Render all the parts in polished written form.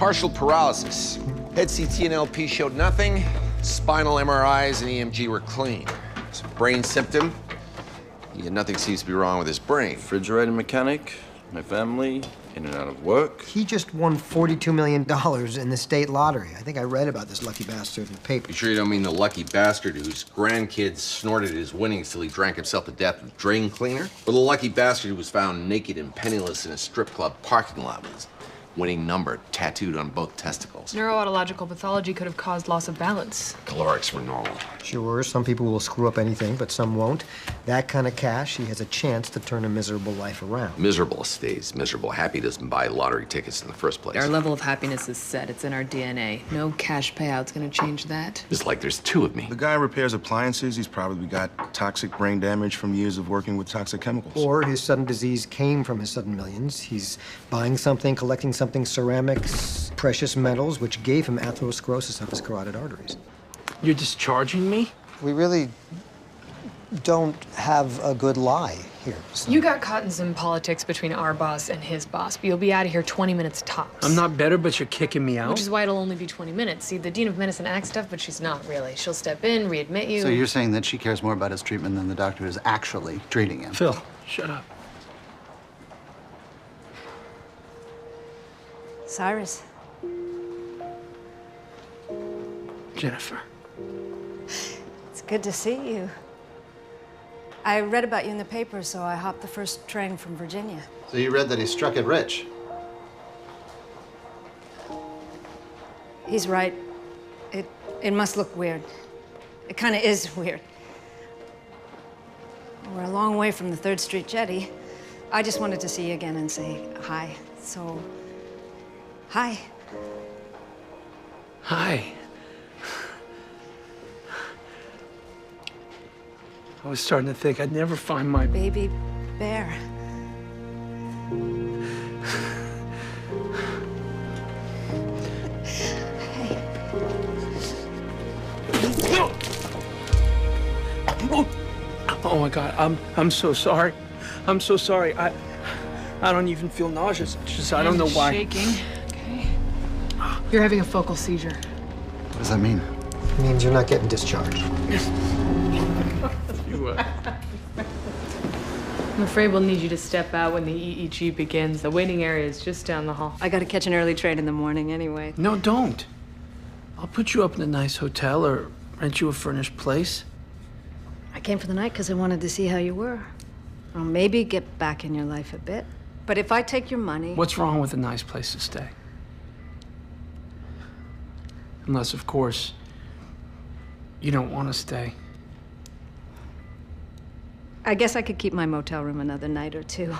Partial paralysis. Head CT and LP showed nothing. Spinal MRIs and EMG were clean. It's a brain symptom. Yeah, nothing seems to be wrong with his brain. Refrigerator mechanic, my family, in and out of work. He just won $42 million in the state lottery. I think I read about this lucky bastard in the paper. You sure you don't mean the lucky bastard whose grandkids snorted his winnings till he drank himself to death with drain cleaner? Or the lucky bastard who was found naked and penniless in a strip club parking lot with his winning number tattooed on both testicles? Neuroautological pathology could have caused loss of balance. Calorics were normal. Sure, some people will screw up anything, but some won't. That kind of cash, he has a chance to turn a miserable life around. Miserable stays miserable. Happy doesn't buy lottery tickets in the first place. Our level of happiness is set. It's in our DNA. No cash payout's gonna change that. It's like there's two of me. The guy repairs appliances. He's probably got toxic brain damage from years of working with toxic chemicals. Or his sudden disease came from his sudden millions. He's buying something, collecting something, ceramics, precious metals, which gave him atherosclerosis of his carotid arteries. You're discharging me? We really don't have a good lie here. So. You got caught in some politics between our boss and his boss, but you'll be out of here 20 minutes tops. I'm not better, but you're kicking me out? Which is why it'll only be 20 minutes. See, the dean of medicine acts tough, but she's not really. She'll step in, readmit you. So you're saying that she cares more about his treatment than the doctor is actually treating him? Phil, shut up. Cyrus. Jennifer. It's good to see you. I read about you in the paper, so I hopped the first train from Virginia. So you read that he struck it rich? He's right. It must look weird. It kind of is weird. We're a long way from the 3rd Street jetty. I just wanted to see you again and say hi. So, hi. Hi. I was starting to think I'd never find my Baby bear. Hey. Oh my God, I'm so sorry. I'm so sorry. I don't even feel nauseous. It's just I don't know why. Shaking. Okay. You're having a focal seizure. What does that mean? It means you're not getting discharged. I'm afraid we'll need you to step out when the EEG begins. The waiting area is just down the hall. I gotta catch an early train in the morning anyway. No, don't. I'll put you up in a nice hotel or rent you a furnished place. I came for the night because I wanted to see how you were. Or maybe get back in your life a bit. But if I take your money... What's wrong with a nice place to stay? Unless, of course, you don't want to stay. I guess I could keep my motel room another night or two.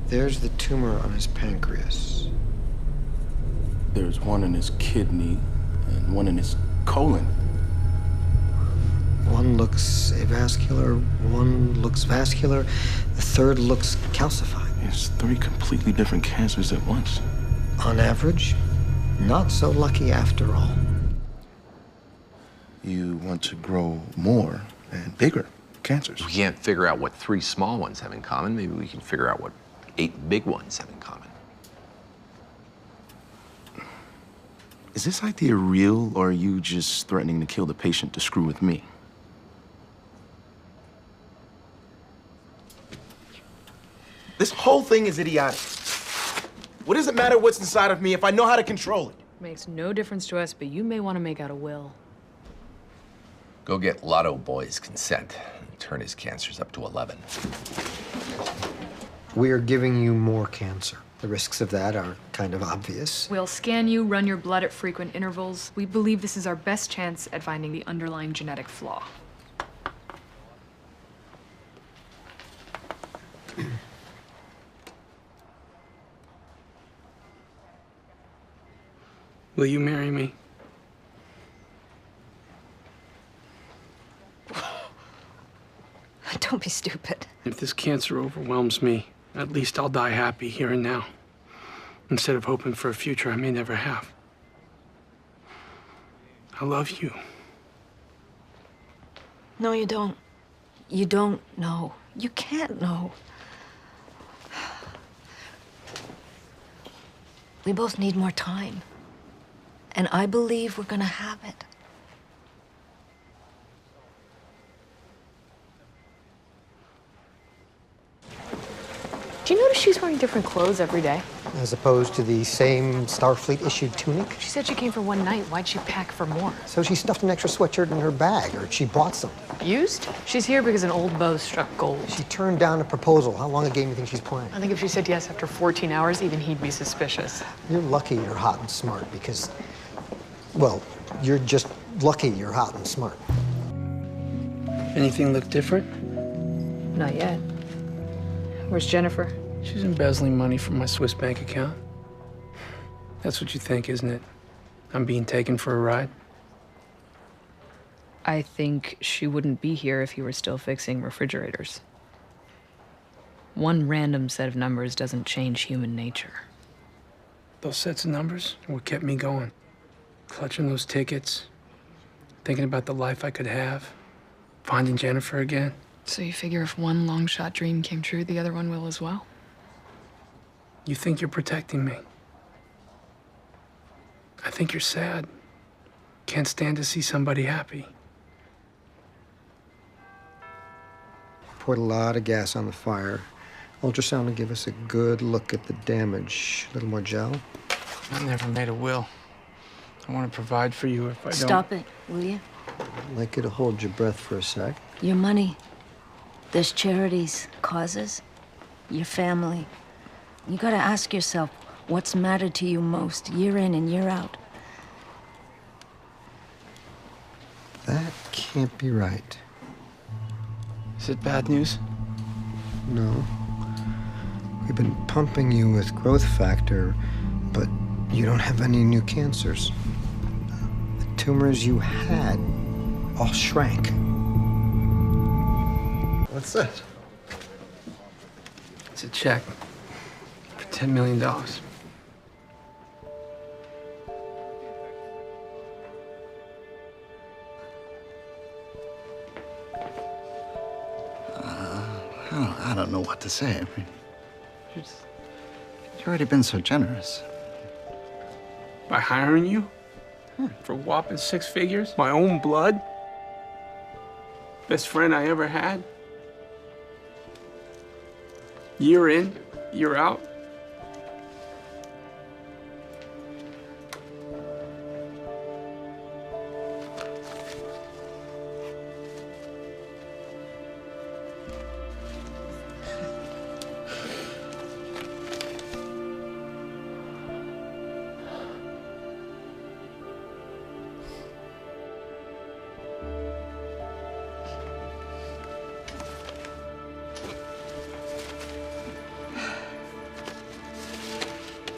There's the tumor on his pancreas. There's one in his kidney and one in his colon. One looks avascular, one looks vascular, the third looks calcified. It's 3 completely different cancers at once. On average, not so lucky after all. You want to grow more and bigger cancers. We can't figure out what 3 small ones have in common. Maybe we can figure out what 8 big ones have in common. Is this idea real, or are you just threatening to kill the patient to screw with me? This whole thing is idiotic. What does it matter what's inside of me if I know how to control it? Makes no difference to us, but you may want to make out a will. Go get Lotto Boy's consent and turn his cancers up to 11. We are giving you more cancer. The risks of that are kind of obvious. We'll scan you, run your blood at frequent intervals. We believe this is our best chance at finding the underlying genetic flaw. Will you marry me? Don't be stupid. If this cancer overwhelms me, at least I'll die happy here and now, instead of hoping for a future I may never have. I love you. No, you don't. You don't know. You can't know. We both need more time. And I believe we're gonna have it. Do you notice she's wearing different clothes every day? As opposed to the same Starfleet-issued tunic. She said she came for one night. Why'd she pack for more? So she stuffed an extra sweatshirt in her bag, or she bought something. Used? She's here because an old bow struck gold. She turned down a proposal. How long a game do you think she's playing? I think if she said yes after 14 hours, even he'd be suspicious. You're lucky you're hot and smart because, well, you're just lucky you're hot and smart. Anything look different? Not yet. Where's Jennifer? She's embezzling money from my Swiss bank account. That's what you think, isn't it? I'm being taken for a ride? I think she wouldn't be here if you were still fixing refrigerators. One random set of numbers doesn't change human nature. Those sets of numbers are what kept me going. Clutching those tickets, thinking about the life I could have, finding Jennifer again. So you figure if one long-shot dream came true, the other one will as well? You think you're protecting me. I think you're sad. Can't stand to see somebody happy. Poured a lot of gas on the fire. Ultrasound will give us a good look at the damage. A little more gel. I never made a will. I want to provide for you if I don't. Stop it, will you? I'd like you to hold your breath for a sec. Your money. There's charities, causes, your family. You gotta ask yourself, what's mattered to you most, year in and year out? That can't be right. Is it bad news? No. We've been pumping you with growth factor, but you don't have any new cancers. The tumors you had all shrank. What's that? It's a check for $10 million. I don't know what to say. I mean, you've already been so generous. By hiring you? For a whopping 6 figures? My own blood? Best friend I ever had? Year in, year out?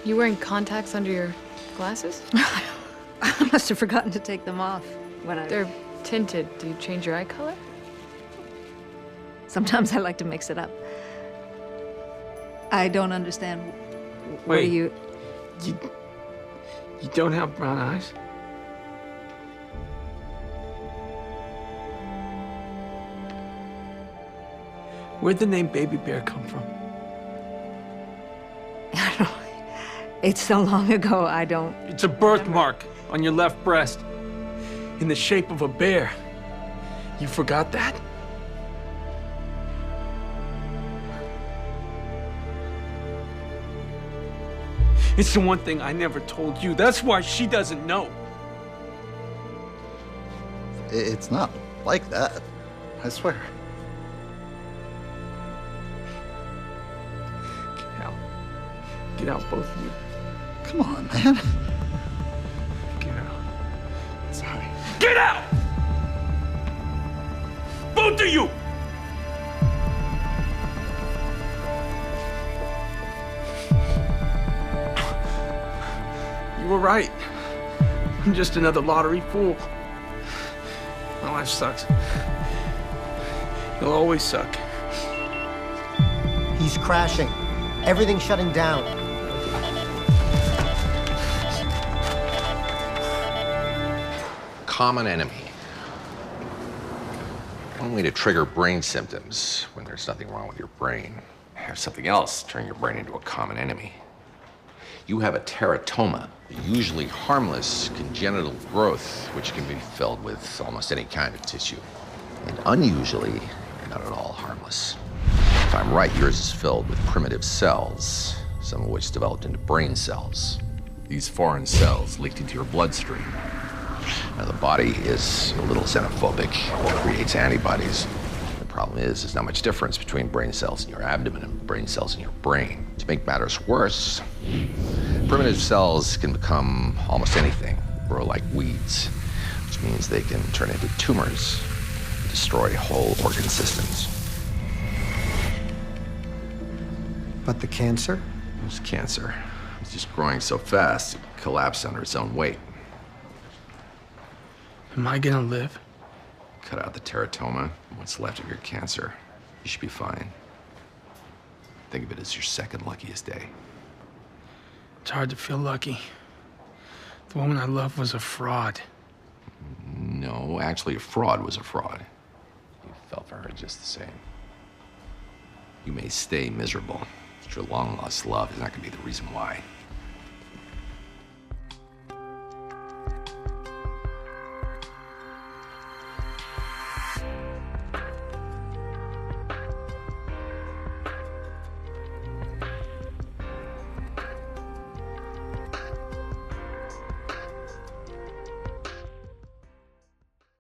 You wearing contacts under your glasses? I must have forgotten to take them off when I... They're tinted. Do you change your eye color? Sometimes I like to mix it up. I don't understand. What Wait. are you... You don't have brown eyes? Where'd the name Baby Bear come from? It's so long ago, I don't... It's a birthmark on your left breast in the shape of a bear. You forgot that? It's the one thing I never told you. That's why she doesn't know. It's not like that. I swear. Get out. Get out, both of you. Come on, man. Get out. Sorry. Get out! Both of you! You were right. I'm just another lottery fool. My life sucks. It'll always suck. He's crashing. Everything's shutting down. Common enemy. one way to trigger brain symptoms when there's nothing wrong with your brain. Have something else turn your brain into a common enemy. You have a teratoma, a usually harmless congenital growth which can be filled with almost any kind of tissue. And unusually, not at all harmless. If I'm right, yours is filled with primitive cells, some of which developed into brain cells. These foreign cells leaked into your bloodstream. Now, the body is a little xenophobic, creates antibodies. The problem is, there's not much difference between brain cells in your abdomen and brain cells in your brain. To make matters worse, primitive cells can become almost anything, grow like weeds, which means they can turn into tumors, destroy whole organ systems. But the cancer? It was cancer. It's just growing so fast, it collapsed under its own weight. Am I gonna live? Cut out the teratoma, and what's left of your cancer. You should be fine. Think of it as your second luckiest day. It's hard to feel lucky. The woman I loved was a fraud. No, actually, a fraud was a fraud. You fell for her just the same. You may stay miserable, but your long-lost love is not going to be the reason why.